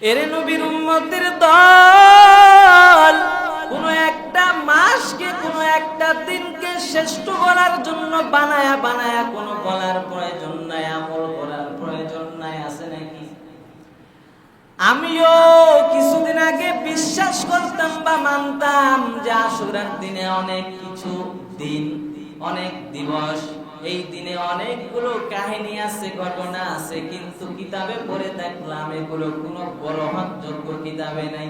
এরে নবীর উম্মতের দল কোন একটা মাসকে কোন একটা দিনকে শ্রেষ্ঠ বলার জন্য বানায়া বানায়া কোন বলার প্রয়োজন নাই, আমল করার প্রয়োজন নাই, আছে নাকি? আমিও কিছুদিন আগে বিশ্বাস করতাম বা মানতাম যে আশুরার দিনে অনেক কিছু দিন, অনেক দিবস, এই দিনে অনেকগুলো কাহিনী আছে, ঘটনা আছে, কিন্তু কিতাবে পড়ে দেখলাম এগুলো কোনো গ্রহণযোগ্য কিতাবে নাই।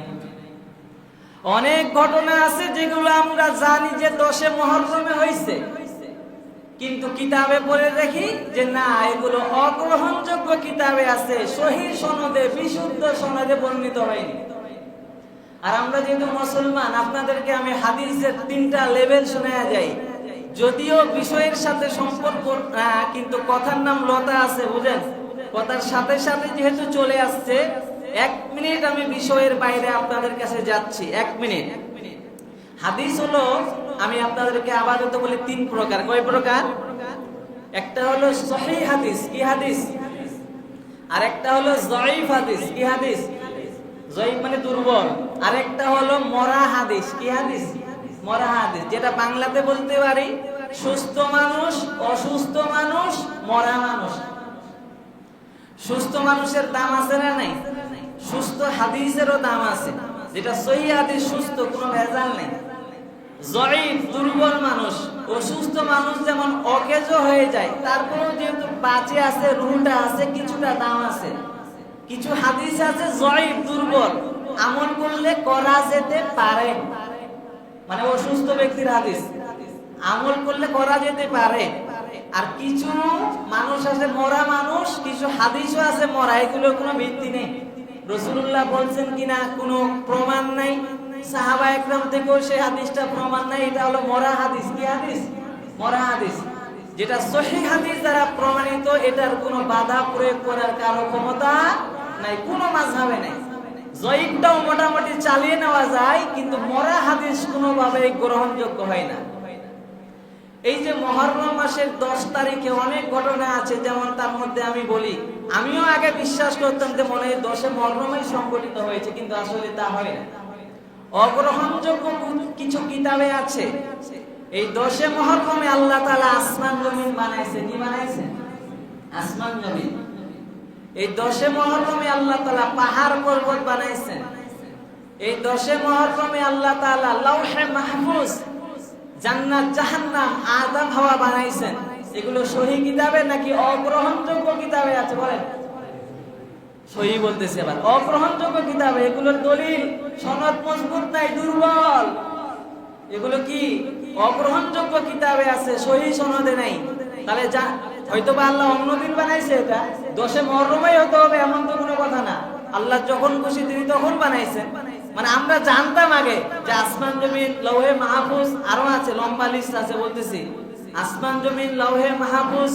অনেক ঘটনা আছে যেগুলো আমরা জানি যে 10 মুহররমে হয়েছে, কিন্তু কিতাবে পড়ে দেখি যে না, এগুলো অগ্রহণযোগ্য কিতাবে আছে, সহিহ সনদে, বিশুদ্ধ সনদে বর্ণিত হয়নি। আর আমরা যেহেতু মুসলমান, আপনাদেরকে আমি হাদিসের 3টা লেভেল শোনায়া যাই, যদিও বিষয়ের সাথে সম্পর্ক কিন্তু কথার নাম লতা আছে, বুঝেন? কথার সাথে সাথে যেহেতু চলে আসছে, 1 মিনিট আমি বিষয়ের বাইরে আপনাদের কাছে যাচ্ছি, 1 মিনিট। হাদিস হলো, আমি আপনাদেরকে আপাতত বলি 3 প্রকার। কয় প্রকার? একটা হলো সহিহ হাদিস, কি হাদিস? আর একটা হলো জয়ীফ হাদিস, কি হাদিস? জয়ীফ মানে দুর্বল। আর একটা হলো মরা হাদিস, কি হাদিস? মরা হাদিস, যেটা বাংলাতে বলতে পারি সুস্থ মানুষ, অসুস্থ মানুষ, মরা মানুষ। সুস্থ মানুষের দাম আছে না নাই? সুস্থ হাদিসেরও দাম আছে, যেটা সহিহ হাদিস, সুস্থ, কোনো ভেজাল নেই। জয়ীফ দুর্বল মানুষ, অসুস্থ মানুষ যেমন অকেজ হয়ে যায়, তারপরেও যেহেতু বাঁচে আছে, রুহটা আছে, কিছুটা দাম আছে। কিছু হাদিস আছে জয়ীফ, দুর্বল, আমল করলে করা যেতে পারে, মানে অসুস্থ ব্যক্তির হাদিস, আমল করলে করা যেতে পারে। আর কিছু মানুষ আছে মরা মানুষ, কিছু হাদিসও আছে মরা, এগুলোর কোনো ভিত্তি নেই। রাসূলুল্লাহ বলছেন কিনা কোনো প্রমাণ নাই, সাহাবা একরাম থেকেও সেই হাদিসটা প্রমাণ নাই। এটা হলো মরা হাদিস। কি হাদিস? মরা হাদিস, যেটা সহিহ হাদিস দ্বারা প্রমাণিত, এটার কোনো বাধা প্রয়োগ করার কারো ক্ষমতা নাই, কোনো মাযহাবে নাই। জয়ীফটাও মোটামুটি চালিয়ে নেওয়া যায়, কিন্তু মরা হাদিস কোনোভাবেই গ্রহণযোগ্য হয় না। এই যে মুহররম মাসের 10 তারিখে অনেক ঘটনা আছে, যেমন তার মধ্যে আমি বলি, আমিও আগে বিশ্বাস করতাম যে মনে হয় 10 মুহররমেই সংঘটিত হয়েছে, কিন্তু আসলে তা হয় না। অগ্রহণযোগ্য কিছু কিতাবে আছে এই 10 মুহররমে আল্লাহ তাআলা আসমান জমিন বানাইছে। কি বানাইছে? আসমান জমিন। এই 10 মুহররমে আল্লাহ তাআলা পাহাড় পর্বত বানাইছেন। এই 10 মুহররমে আল্লাহ তাআলা লাউহে মাহফুজ, জান্নাত জাহান্নাম, আদম হাওয়া বানাইছেন। এগুলো সহিহ কিতাবে নাকি অগ্রহণযোগ্য কিতাবে আছে? বলেন। সহিহ বলতেছে, আবার অগ্রহণযোগ্য কিতাবে। এগুলোর দলিল সনদ মজবুত নাই, দুর্বল। এগুলো কি অগ্রহণযোগ্য কিতাবে আছে, সহিহ সনদে নাই। তাহলে যা হয়তো বা আল্লাহ অন্যদিন বানাইছে, এটা 10 মুহররমেই হতে হবে এমন তো কোনো কথা না। আল্লাহ যখন খুশি তিনি তখন বানাইছেন। মানে আমরা জানতাম আগে যে আসমান জমিন, লৌহে মাহফুজ, আরো আছে, লম্বা লিস্ট আছে, বলতেছি। আসমান জমিন, লৌহে মাহফুজ,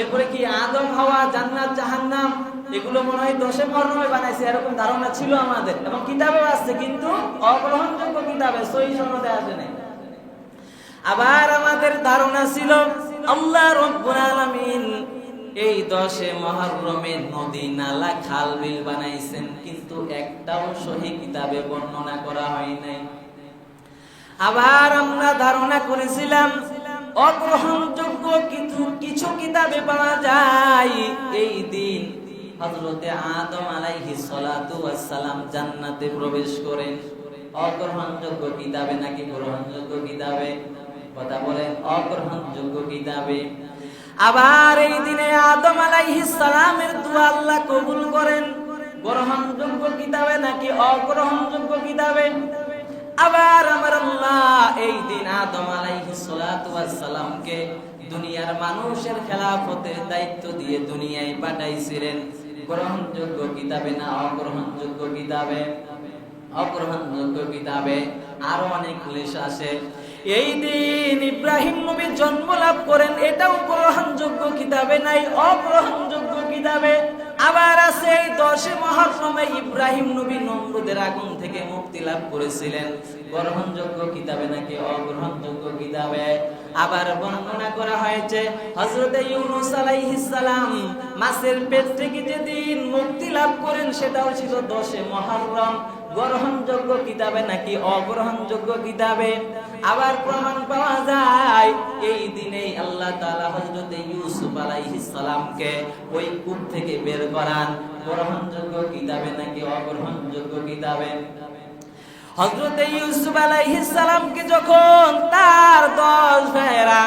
এরপরে কি আদম হাওয়া, জান্নাত জাহান্নাম, এগুলো মনে হয় 10 মুহররমে বানাইছে, এরকম ধারণা ছিল আমাদের, এবং কিতাবেও আছে, কিন্তু অগ্রহণযোগ্য কিতাবে, সহিহ সনদে আসে নাই। আবার আমাদের ধারণা ছিল আল্লাহ রাব্বুল আলামিন এই 10 মুহররমে নদী, নালা, খাল, বিল বানাইছেন, কিন্তু একটাও সহিহ কিতাবে বর্ণনা করা হয় নাই। আবার আমরা ধারণা করেছিলাম অগ্রহণযোগ্য কিছু কিতাবে পাওয়া যায় এই দিন হযরতে আদম আলাইহিস সালাতু ওয়াস সালাম জান্নাতে প্রবেশ করেন। অগ্রহণযোগ্য কিতাবে নাকি গ্রহণযোগ্য কিতাবে? কথা বলেন, অগ্রহণযোগ্য কিতাবে। আবার এই দিনে আদম আলাইহিস সালামের দোয়া আল্লাহ কবুল করেন, গ্রহণযোগ্য কিতাবে নাকি অগ্রহণযোগ্য কিতাবে? আবার আমার আল্লাহ এই দিন আদম আলাইহিস সালাতু ওয়াস সালামকে দুনিয়ার মানুষের খেলাফতের দায়িত্ব দিয়ে দুনিয়ায় পাঠাইছিলেন। গ্রহণযোগ্য কিতাবে না অগ্রহণযোগ্য কিতাবে? অগ্রহণযোগ্য কিতাবে। আরো অনেক ক্লেশ আছে। এই দিন ইব্রাহিম নবী জন্ম লাভ করেন, এটাও গ্রহণযোগ্য কিতাবে নাই, অগ্রহণযোগ্য কিতাবে। আবার আছে এই 10 মুহররমে ইব্রাহিম নবী নমরুদের আগুন থেকে মুক্তি লাভ করেছিলেন। গ্রহণযোগ্য কিতাবে নাকি অগ্রহণযোগ্য কিতাবে? আবার বর্ণনা করা হয়েছে হযরত ইউনূস আলাইহিস সালাম মাছের পেট থেকে যেদিন মুক্তি লাভ করেন সেটাও ছিল 10 মুহররম। গ্রহণযোগ্য কিতাবে নাকি অগ্রহণযোগ্য কিতাবে? আবার প্রমাণ পাওয়া যায় এই দিনেই আল্লাহ তাআলা হযরত ইউসুফ আলাইহিস সালামকে ওই কূপ থেকে বের করান। গ্রহণযোগ্য কিতাবে নাকি অগ্রহণযোগ্য কিতাবে? হযরত ইউসুফ আলাইহিস সালামকে যখন তার 10 ভাইরা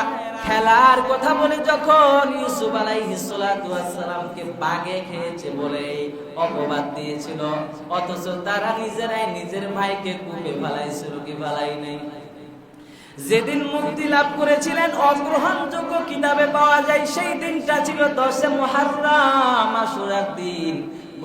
খেলার কথা বলে যখন ইউসুফ আলাইহিস সালাতু ওয়াস সালামকে বাঘে খেয়েছে বলে অপবাদ দিয়েছিল, অথচ তারা নিজেরাই নিজের ভাইকে কূপে ফেলাইছিল কি ফেলাই নাই? যেদিন মুক্তি লাভ করেছিলেন অগ্রহণযোগ্য কিতাবে পাওয়া যায় সেই দিনটা ছিল 10 মুহররম, আশুরার দিন।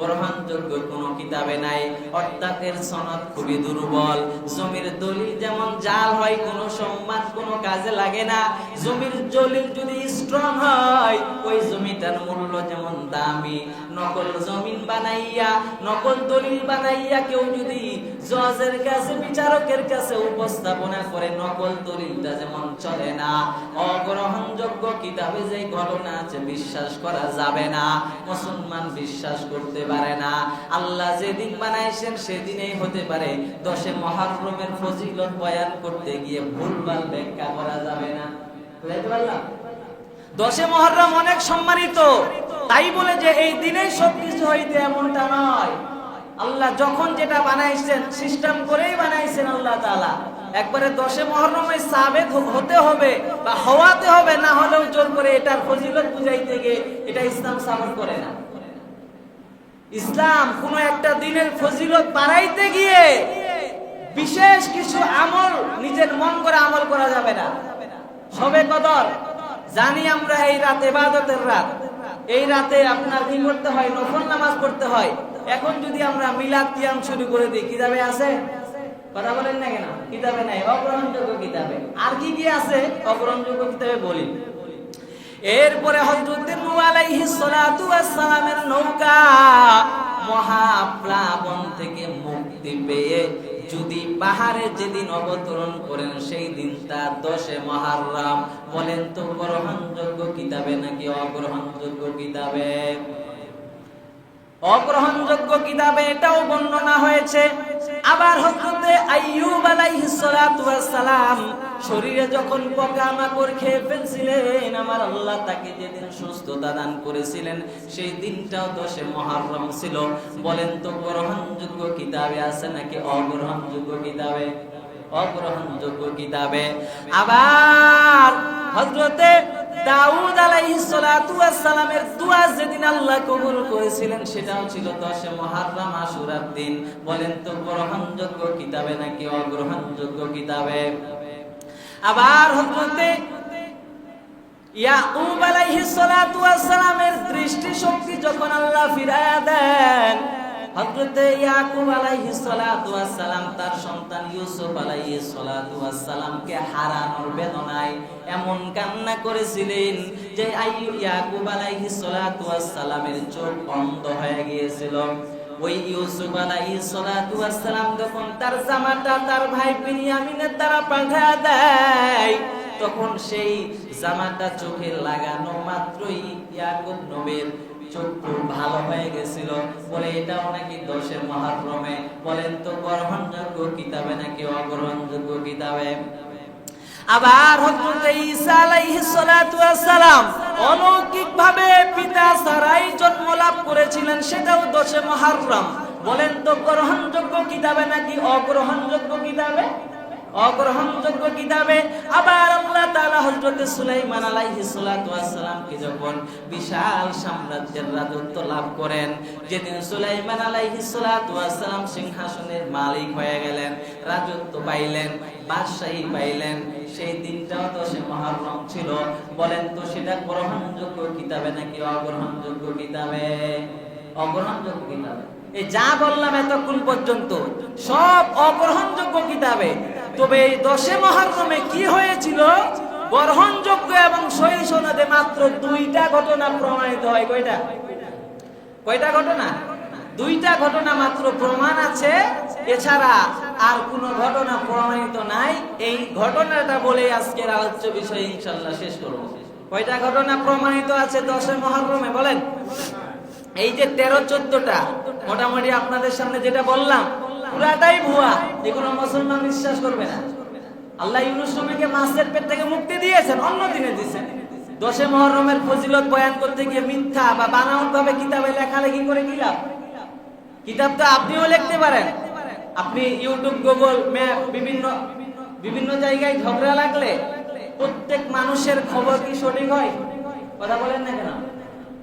গ্রহণযোগ্য কোন কিতাবে নাই, অর্থাৎ এর সনদ খুবই দুর্বল। জমির দলিল যেমন জাল হয়, কোনো সম্মান কোনো কাজে লাগে না। জমির দলিল যদি স্ট্রং হয় ওই জমিটার মূল্য যেমন দামি। নকল জমিন বানাইয়া নকল দলিল বানাইয়া কেউ যদি জজের কাছে বিচারকের কাছে উপস্থাপনা করে নকল দলিলটা যেমন চলে না, অগ্রহণযোগ্য কিতাবে যে ঘটনা আছে বিশ্বাস করা যাবে না, মুসলমান বিশ্বাস করতে পারে না। আল্লাহ যেদিন বানাইছেন সেদিনেই হতে পারে। 10 মুহররমের ফজিলত বয়ান করতে গিয়ে ভুলভাল ব্যাখ্যা করা যাবে না। বুঝতে পারলাম? 10 মুহররম অনেক সম্মানিত, তাই বলে যে এই দিনেই সবকিছু হইতে এমনটা নয়। আল্লাহ যখন যেটা বানাইছেন সিস্টেম করেই বানাইছেন আল্লাহ তাআলা। একবারে 10 মুহররমে সাবেত হতে হবে বা হওয়াতে হবে, না হলেও জোর করে এটার ফজিলত বুঝাইতে গিয়ে এটা ইসলাম সাবর করে না। ইসলাম কোন একটা দিনের ফজিলত বাড়াইতে গিয়ে বিশেষ কিছু আমল নিজের মন করে আমল করা যাবে না। শবে কদর জানি আমরা এই রাত ইবাদতের রাত, এই রাতে আপনার কি করতে হয়? নফল নামাজ পড়তে হয়। এখন যদি আমরা মিলাদ কিয়াম শুরু করে দিই, কিতাবে আছে? কথা বলেন না কেন? কিতাবে নাই, অগ্রহণযোগ্য কিতাবে। আর কি কি আছে অগ্রহণযোগ্য কিতাবে বলি। এরপরে হযরত নূহ আলাইহিস সালাতু ওয়াস সালামের নৌকা মহাপ্লাবন থেকে মুক্তি পেয়ে যদি পাহাড়ে যেদিন অবতরণ করেন সেই দিনটা 10 মুহররম। বলেন তো গ্রহণযোগ্য কিতাবে নাকি অগ্রহণযোগ্য কিতাবে? অগ্রহণযোগ্য কিতাবে এটাও বর্ণনা হয়েছে। আবার হযরত আইয়ুব আলাইহিস সালাতু ওয়াস সালাম শরীরে যখন পোকামাকড় খেয়ে ফেলছিলেন, আমার আল্লাহ তাকে যেদিন সুস্থতা দান করেছিলেন সেই দিনটাও 10 মুহররম ছিল। বলেন তো গ্রহণযোগ্য কিতাবে আছে নাকি অগ্রহণযোগ্য কিতাবে? অগ্রহণযোগ্য কিতাবে। আবার হযরতে দাউদ আলাইহিস সালাতু ওয়াস সালামের দোয়া যেদিন আল্লাহ কবুল করেছিলেন সেটাও ছিল 10 মুহররম, আশুরার দিন। বলেন তো গ্রহণযোগ্য কিতাবে নাকি অগ্রহণযোগ্য কিতাবে? আবার হযরতে ইয়াকুব আলাইহিস সালাতু ওয়াস সালামের দৃষ্টি শক্তি যখন আল্লাহ ফিরায়া দেন, হযরতে ইয়াকুব আলাইহিস সালাতু ওয়াস সালাম তার সন্তান ইউসুফ আলাইহিস সালাতু ওয়াস সালামকে হারানোর বেদনায় এমন কান্না করেছিলেন যে ইয়াকুব আলাইহিস সালাতু ওয়াস সালামের চোখ অন্ধ হয়ে গিয়েছিল। ওই ইউসুফ আলাইহিস সালাতু ওয়াস সালাম যখন তার জামাটা তার ভাই বিনিয়ামিনের দ্বারা পাঠিয়ে দেয়, তখন সেই জামাটা চোখে লাগানো মাত্রই ইয়াকুব নবীর চক্ষু ভালো হয়ে গেছিল। বলে এটাও নাকি 10 মুহররমে। বলেন তো গ্রহণযোগ্য কিতাবে নাকি অগ্রহণযোগ্য কিতাবে? আবার হযরত ঈসা আলাইহিস সালাতু ওয়াস সালাম অলৌকিকভাবে পিতা ছাড়াই জন্ম লাভ করেছিলেন, সেটাও 10 মুহররম। বলেন তো গ্রহণযোগ্য কিতাবে নাকি অগ্রহণযোগ্য কিতাবে? অগ্রহণযোগ্য কিতাবে। আবার আল্লাহ তাআলা হযরত সুলাইমান আলাইহিস সালাতু ওয়াস সালামকে যখন বিশাল সাম্রাজ্যের রাজত্ব লাভ করেন, যেদিন সুলাইমান আলাইহিস সালাতু ওয়াস সালাম সিংহাসনের মালিক হয়ে গেলেন, রাজত্ব পাইলেন, বাদশাহী পাইলেন, সেই দিনটাও 10 মুহররম ছিল। বলেন তো সেটা গ্রহণযোগ্য কিতাবে নাকি অগ্রহণযোগ্য কিতাবে? অগ্রহণযোগ্য কিতাবে। এই যা বললাম এতক্ষণ পর্যন্ত সব অগ্রহণযোগ্য কিতাবে। তবে এই 10 মুহররমে কি হয়েছিল গ্রহণযোগ্য এবং সহিহ সনদে মাত্র 2টা ঘটনা প্রমাণিত হয়। কয়টা? কয়টা ঘটনা? দুইটা ঘটনা মাত্র প্রমাণ আছে, এছাড়া আর কোনো ঘটনা প্রমাণিত নাই। এই ঘটনাটা বলে আজকের আলোচ্য বিষয় ইনশাআল্লাহ শেষ করব। কয়টা ঘটনা প্রমাণিত আছে 10 মুহররমে বলেন? এই যে 13-14টা মোটামুটি আপনাদের সামনে যেটা বললাম পুরাটাই ভুয়া, এগুলো মুসলমান বিশ্বাস করবে না। আল্লাহ ইউনূস নবীকে মাছের পেট থেকে মুক্তি দিয়েছেন, অন্য দিনে দিয়েছেন। 10 মুহররমের ফজিলত বয়ান করতে গিয়ে মিথ্যা বা বানাওয়াট ভাবে কিতাবে লেখালেখি করে কি লাভ? কিতাব তো আপনিও লিখতে পারেন। আপনি ইউটিউব, গুগল ম্যাপ, বিভিন্ন জায়গায় ঝগড়া লাগলে প্রত্যেক মানুষের খবর কি সঠিক হয়? কথা বলেন না কেন?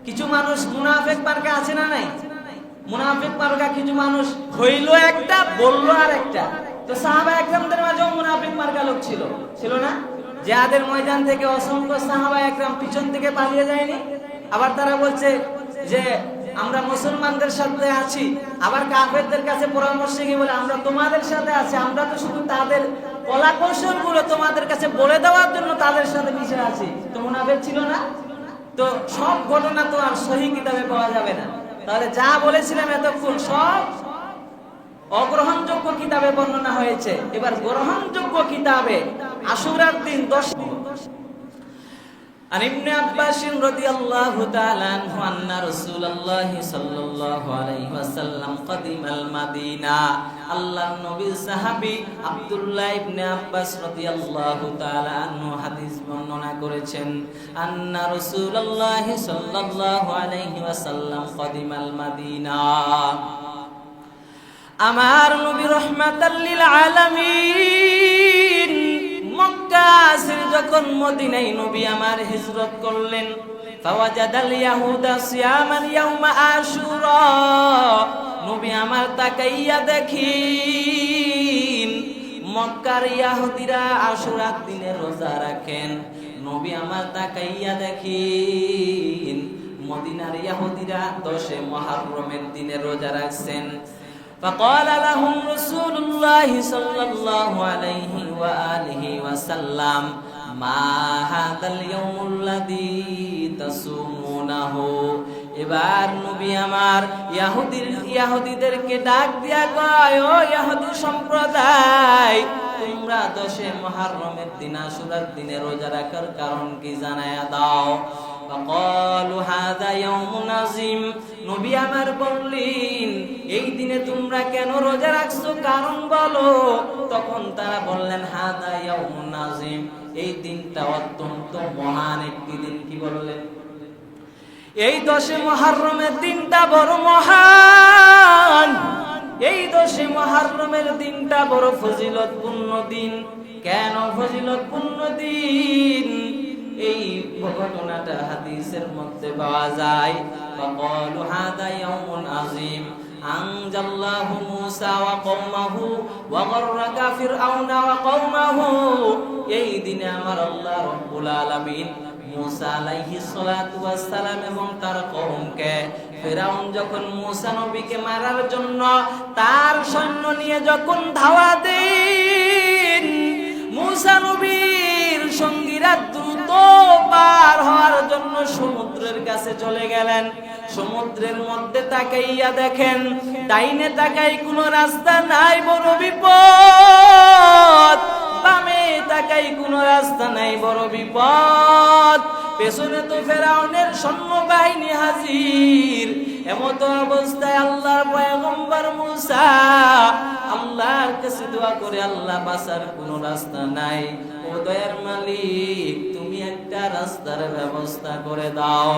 কিছু মানুষ মুনাফিক মার্কা আছে না নাই? মুনাফিক মার্কা কিছু মানুষ হইলো একটা, বললো আর একটা। তো সাহাবা একরামদের মাঝেও মুনাফিক মার্কা লোক ছিল না? জিহাদের ময়দান থেকে অসংখ্য সাহাবা একরাম পিছন থেকে পালিয়ে যায়নি? আবার তারা বলছে যে আমরা মুসলমানদের সাথে আছি, আবার কাফেরদের কাছে পরামর্শ গিয়ে বলে আমরা তোমাদের সাথে আছি। আমরা তো শুধু তাদের কলা কৌশল গুলো তোমাদের কাছে বলে দেওয়ার জন্য তাদের সাথে মিশে আছি। তো মুনাফিক ছিল না? তো সব ঘটনা তো আর সহি কিতাবে পাওয়া যাবে না। তাহলে যা বলেছিলাম এতক্ষণ সব অগ্রহণযোগ্য কিতাবে বর্ণনা হয়েছে। এবার গ্রহণযোগ্য কিতাবে আশুরার দিন 10 عن ابن عباس رضي الله تعالى عنه أن رسول الله صلى الله عليه وسلم قدم المدينة আল্লাহ নবীর সাহাবী আব্দুল্লাহ ইবনে আব্বাস রাদিয়াল্লাহু তাআলা আনহু হাদিস বর্ণনা করেছেন আন্না রাসূলুল্লাহ সাল্লাল্লাহু আলাইহি ওয়াসাল্লাম কদিমাল মাদিনা। আমার নবী রাহমাতাল লিল আলামিন মক্কা ছেড়ে যখন মদিনায় নবী আমার হিজরত করলেন, ফাওয়াজাদাল ইয়াহুদা সিয়ামান ইয়াউমা আশুরা, নবী আমার তাকাইয়া দেখেন মক্কার ইহুদিরা আশুরার দিনে রোজা রাখেন। নবী আমার তাকাইয়া দেখেন মদিনার ইহুদিরা 10 মুহররমের দিনে রোজা রাখছেন। فقال لهم رسول الله صلى الله عليه وآله وسلم ما هذا اليوم الذي تصومونه। এবার নবী আমার ইহুদিদেরকে ডাক দিয়া কয়, ও ইহুদি সম্প্রদায়, তোমরা 10 মুহররমের দিন আশুরার দিনে রোজা রাখার কারণ কি জানায়া দাও। فقالوا هذا يوم عظيم, নবী আমার বললেন এই দিনে তোমরা কেন রোজা রাখছো, কারণ বলো। তখন তারা বললেন হাদা ইয়াউমুন আযীম, এই দিনটা অত্যন্ত মহান একটি দিন। কি বললেন? এই 10 মুহররমের দিনটা বড় মহান, এই 10 মুহররমের দিনটা বড় ফজিলতপূর্ণ দিন। কেন ফজিলতপূর্ণ দিন? এই ঘটনাটা হাদিসের মধ্যে পাওয়া যায়। ফাকালু হাদা ইয়াউমুন আযীম আনজাল্লাহু মূসা ওয়া কওমাহু ওয়া গররাকা ফিরআউনা ওয়া কওমাহু, এই দিনে আমার আল্লাহ রাব্বুল আলামিন মূসা আলাইহিস সালাতু ওয়াস সালাম এবং তার কওমকে, ফিরআউন যখন মূসা নবীকে মারার জন্য তার সৈন্য নিয়ে যখন ধাওয়া দেন, মূসা নবীর সঙ্গীরা দ্রুত পার হওয়ার জন্য সমুদ্রের কাছে চলে গেলেন। সমুদ্রের মধ্যে তাকাইয়া দেখেন ডাইনে তাকাই কোনো রাস্তা নাই, বড় বিপদ। বামে তাকাই কোনো রাস্তা নাই, বড় বিপদ। পেছনে তো ফেরাউনের সৈন্যবাহিনী হাজির। এমত অবস্থায় আল্লাহর পয়গম্বর মূসা আল্লাহর কাছে দোয়া করে, আল্লাহ বাঁচার কোনো রাস্তা নাই, ও দয়ার মালিক তুমি একটা রাস্তার ব্যবস্থা করে দাও।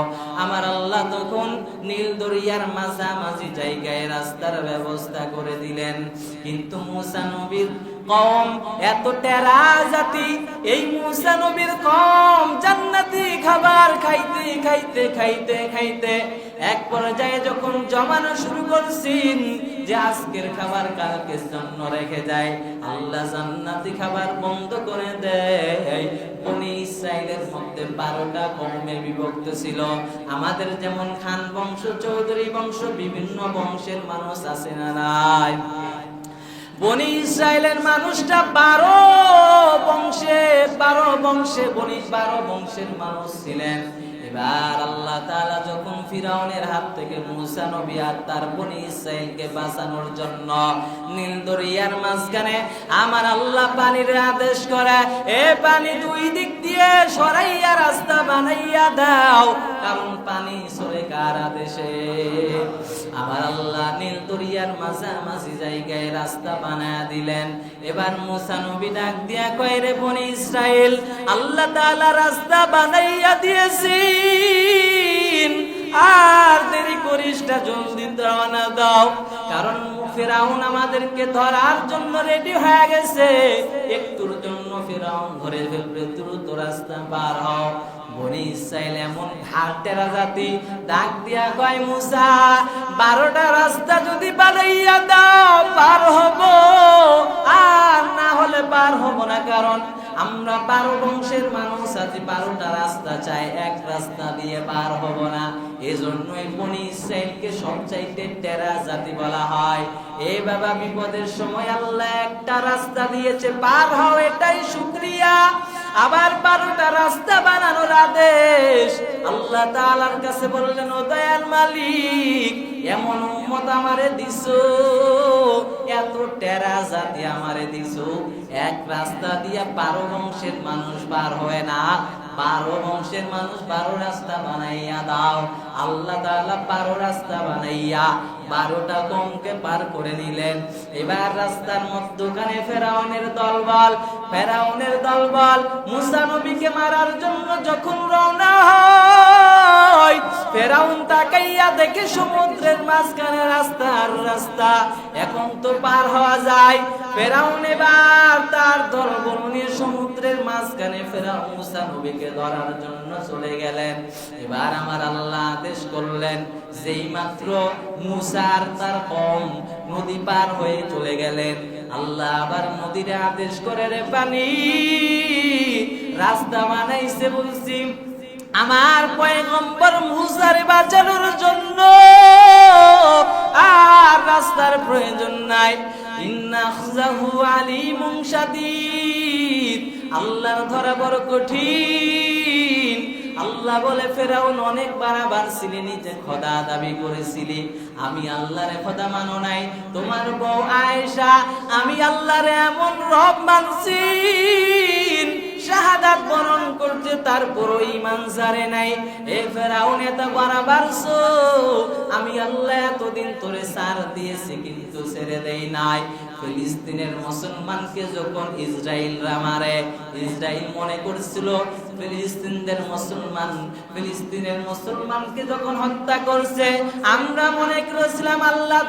আমার আল্লাহ তখন নীল দরিয়ার মাঝামাঝি জায়গায় রাস্তার ব্যবস্থা করে দিলেন। কিন্তু মূসা নবীর কওম এত টেরা জাতি, এই মূসা নবীর কওম জান্নাতি খাবার খাইতে খাইতে খাইতে খাইতে এক পর্যায়ে যখন জমানো শুরু করছেন যে আজকের খাবার কালকের জন্য রেখে যায়, আল্লাহ জান্নাতি খাবার বন্ধ করে দেয়। বনি ইসরাইলের মধ্যে 12টা কওমে বিভক্ত ছিল। আমাদের যেমন খান বংশ, চৌধুরী বংশ, বিভিন্ন বংশের মানুষ আছে না নাই? বনি ইসরাইলের মানুষটা 12 বংশে বনি 12 বংশের মানুষ ছিলেন। এবার আল্লাহ তাআলা যখন ফিরাউনের হাত থেকে মূসা নবী আর তার বনি ইসরাইলকে বাঁচানোর জন্য নীল দরিয়ার মাঝখানে আমার আল্লাহ পানির আদেশ করে, এ পানি দুই দিক দিয়ে সরাইয়া রাস্তা বানাইয়া দাও, কারণ পানি সরে কার আদেশে? আমার আল্লাহ নীল দরিয়ার মাঝামাঝি জায়গায় রাস্তা বানায়া দিলেন। এবার মূসা নবী ডাক দিয়া কয়, রে বনি ইসরাইল, আল্লাহ তাআলা রাস্তা বানাইয়া দিয়েছেন, আর দেরি করিস না, জলদি রওনা দাও, কারণ ফিরাউন আমাদেরকে ধরার জন্য রেডি হয়ে গেছে, একটুর জন্য ফিরাউন ধরে ফেলবে, দ্রুত রাস্তা পার হও। বনি ইসরাইল এমন হাতেরা জাতি, ডাক দিয়া কয়, মূসা 12টা রাস্তা যদি বানাইয়া দাও পার হব, আর না হলে পার হব না, কারণ আমরা 12 বংশের মানুষ আছি, 12টা রাস্তা চাই, এক রাস্তা দিয়ে পার হব না। এজন্যই বনি ইসরাইলকে সবচাইতে টেরা জাতি বলা হয়। এই বাবা বিপদের সময় আল্লাহ একটা রাস্তা দিয়েছে, পার হও, এটাই শুকরিয়া। আবার 12টা রাস্তা বানানোর আদেশ আল্লাহ তাআলার কাছে বললেন, ও দয়াল মালিক, এমন উম্মত আমারে দিছো, এত টেরা জাতি আমারে দিছো, এক রাস্তা দিয়া 12 বংশের মানুষ পার হয় না, 12 বংশের মানুষ 12 রাস্তা বানাইয়া দাও। আল্লাহ তাআলা 12 রাস্তা বানাইয়া 12টা কমকে পার করে নিলেন। এবার রাস্তার মধ্যখানে ফেরাউনের দলবল মূসা নবীকে মারার জন্য যখন রওনা হয়, ফেরাউন তাকাইয়া দেখে সমুদ্রের মাঝখানে রাস্তা, এখন তো পার হওয়া যায়। ফেরাউন এবার তার দলবল নিয়ে সমুদ্রের মাঝখানে ফেরাউন মূসা নবীকে ধরার জন্য চলে গেলেন। এবার আমার আল্লাহ আদেশ করলেন, যেই মাত্র মূসা আর তার কওম নদী পার হয়ে চলে গেলেন, আল্লাহ আবার নদীর আদেশ করে, রে পানি, রাস্তা বানাইছে বলছি আমার পয়গম্বর মূসারে বাঁচানোর জন্য, আর রাস্তার প্রয়োজন নাই। ইন্নাহু আলিমুন শাদীদ, আল্লাহর ধরা বড় কঠিন। আল্লাহ বলে, ফেরাউন অনেক বাড়াবার ছিলি, নিজে খোদা দাবি করেছিলি, আমি আল্লাহরে খোদা মানো নাই। তোমার বউ আয়েশা আমি আল্লাহরে এমন রব মানছি, শাহাদাত বরণ করতে, তারপরও ঈমান ছাড়ে নাই। এ ফেরাউন এত বাড়াবারছো, আমি আল্লাহ এতদিন তোরে ছাড় দিয়েছি, কিন্তু ছেড়ে দেই নাই। ফিলিস্তিনের মুসলমানকে যখন ইসরায়েলরা মারে, ইসরায়েল মনে করছিল ফিলিস্তিনের মুসলমানকে যখন হত্যা করছে, আমরা মনে করেছিলাম আল্লাহ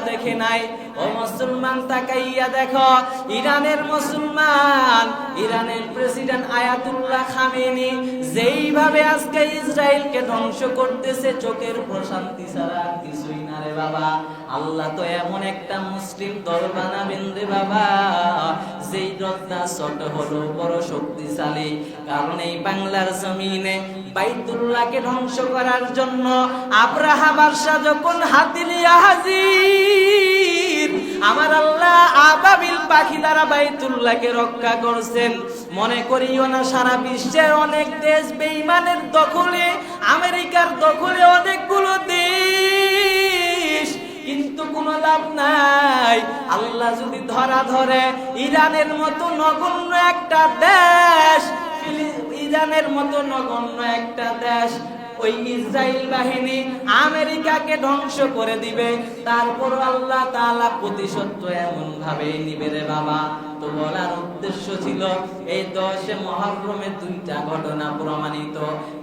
দেখে নাই। ও মুসলমান, তাকাইয়া দেখো, ইরানের মুসলমান, ইরানের প্রেসিডেন্ট আয়াতুল্লাহ খামেনি যেইভাবে আজকে ইসরায়েলকে ধ্বংস করতেছে, চোখের প্রশান্তি ছাড়া কিছুই না রে বাবা। আল্লাহ তো এমন একটা মুসলিম দল বানাবেন রে বাবা, যেই দলটা ছোট হলো বড় শক্তিশালী। কারণ এই বাংলার জমিনে বাইতুল্লাহকে ধ্বংস করার জন্য আব্রাহা বাদশা যখন হাতি নিয়ে হাজির, আমার আল্লাহ আবাবিল পাখি দ্বারা বাইতুল্লাহকে রক্ষা করছেন। মনে করিও না সারা বিশ্বের অনেক দেশ বেঈমানের দখলে, আমেরিকার দখলে অনেকগুলো দেশ, কিন্তু কোনো লাভ নাই। আল্লাহ যদি ধরে ইরানের মতো নগণ্য একটা দেশ, ওই ইসরায়েল বাহিনী আমেরিকাকে ধ্বংস করে দিবে, তারপর আল্লাহ তাআলা প্রতিশোধ এমন ভাবে নিবে রে বাবা। তো বলার উদ্দেশ্য ছিল, এই 10 মুহররমে 2টা ঘটনা প্রমাণিত।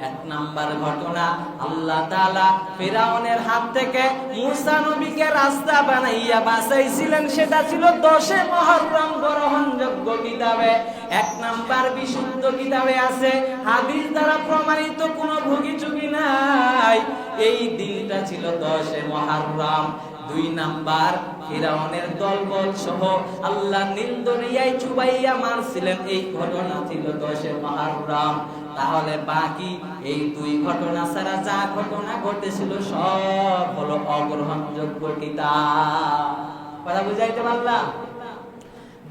1 নাম্বার ঘটনা, আল্লাহ তাআলা ফিরাউনের হাত থেকে মূসা নবীকে রাস্তা বানাইয়া বাঁচাইছিলেন, সেটা ছিল 10 মুহররম গ্রহণযোগ্য কিতাবে। 1 নাম্বার বিশুদ্ধ কিতাবে আছে, হাদিস দ্বারা প্রমাণিত, কোনো ভুগিচুগি নাই। এই দিনটা ছিল 10 মুহররম। 2 নাম্বার, ফিরাউনের দলবল সহ আল্লাহ নীল দরিয়ায় চুবাইয়া মারছিলেন, এই ঘটনা ছিল 10 মুহররম। তাহলে বাকি এই 2 ঘটনা ছাড়া যা ঘটনা ঘটেছিল সব হলো অগ্রহণযোগ্য কিতাব। কথা বুঝাইতে পারলাম?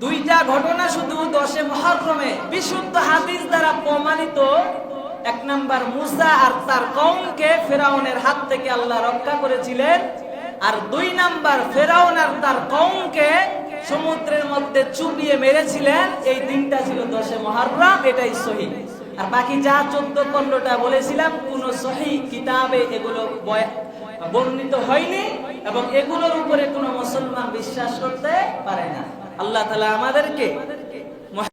2টা ঘটনা শুধু 10 মুহররমে বিশুদ্ধ হাদিস দ্বারা প্রমাণিত, এক নাম্বার মুসা আর তার কওমকে ফেরাউনের হাত থেকে আল্লাহ রক্ষা করেছিলেন, আর দুই নাম্বার ফেরাউন আর তার কওমকে সমুদ্রের মধ্যে চুবিয়ে মেরেছিলেন। এই দিনটা ছিল 10 মুহররম, এটাই সহিহ। আর বাকি যা 14-15টা বলেছিলাম কোন সহিহ কিতাবে এগুলো বর্ণিত হয়নি এবং এগুলোর উপরে কোনো মুসলমান বিশ্বাস করতে পারে না। আল্লাহ তাআলা আমাদেরকে